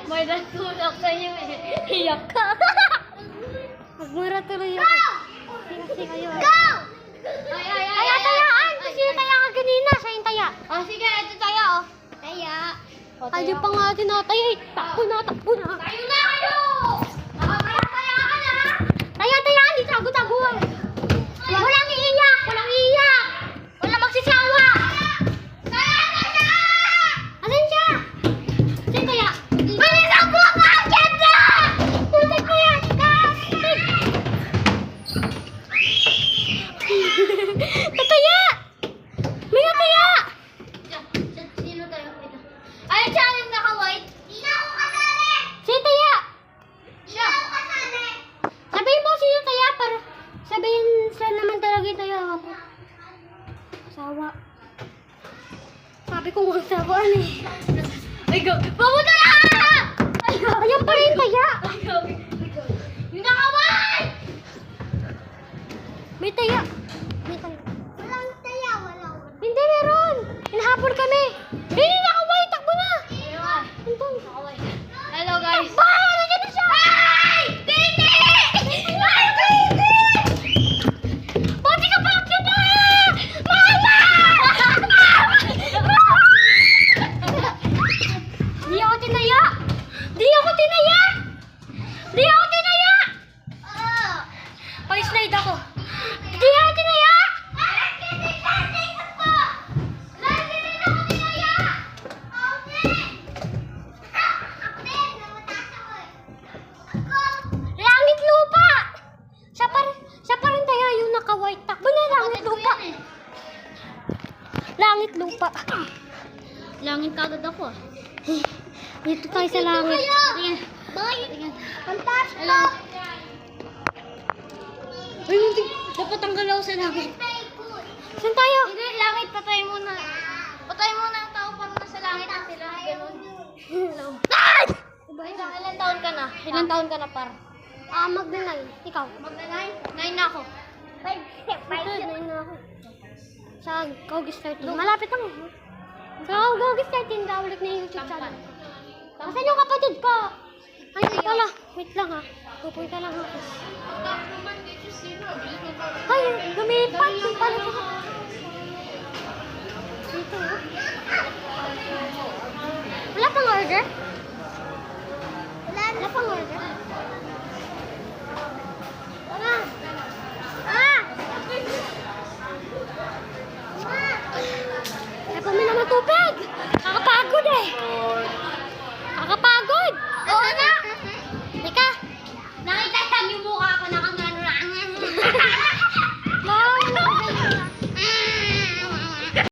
May natulog sa'yo eh. Iyak ka. Magmura tuloy ako. Kasi kayo. Go! Taya, tayaan! Kasi yung taya ka kanina. Siya yung taya. Oh, sige, ito tayo oh. Taya. Ayaw pa nga tinataya eh. Takbo na, takbo na. Tayo na kayo! Nakakaya ka na! Taya, tayaan! Di tago-taguan. Walang iiyak! Walang iiyak! Walang magsisawa! Taya na siya! Asan siya? Saan kaya? Bilis ang buka! Ganda! Tutok ko yan! Tataya! May nataya! Sino tayo? Ayun siya yung naka-white. Hindi na ako kasali! Si taya! Siya! Hindi ako kasali! Sabihin mo sino taya para sabihin siya naman talaga yung taya ako. Asawa. Sabi ko nga asawaan eh. Ay, go! Papunta na! Ay, ayan pa rin taya! Ay, go! Yung naka-white! May taya. May taya. Walang taya, walang. Hindi, meron. Hinahabol kami. Hindi, nakaway. Takbo na. Ito. Hello guys! Takbo! Nandiyan na siya! Ay! Titi! Ay, Titi! Pati ka pa! Kita! Mama! Di ako tinaya! Di ako tinaya! Di ako tinaya! Pag-slide ako. Di ako tinaya! Langit lupa! Siya pa rin tayo yung naka-white. Takbo na, langit lupa. Langit lupa. Langit kagad ako ah. Dito tayo sa langit. Tingnan. Tingnan. Hello. Uy, muntik. Dapat ang galaw sa langit. Saan tayo? Hindi, langit. Patay muna. Patay muna ang tao para nasa langit na sila. Ganun. Hello. Ilan taon ka na? Ilan taon ka na par? Magna-9. Ikaw? Magna-9? 9 na ako. Ito, 9 na ako. Sa Gogis 13. Malapit lang. Sa Gogis 13, kaulit na yung YouTube channel. Asan yung kapatid ko? Ay, wala. Wait lang ha. Pupunta lang ako. Ay, lumipat. Yung pala siya. Dito. Wala pang order? Wala pang order?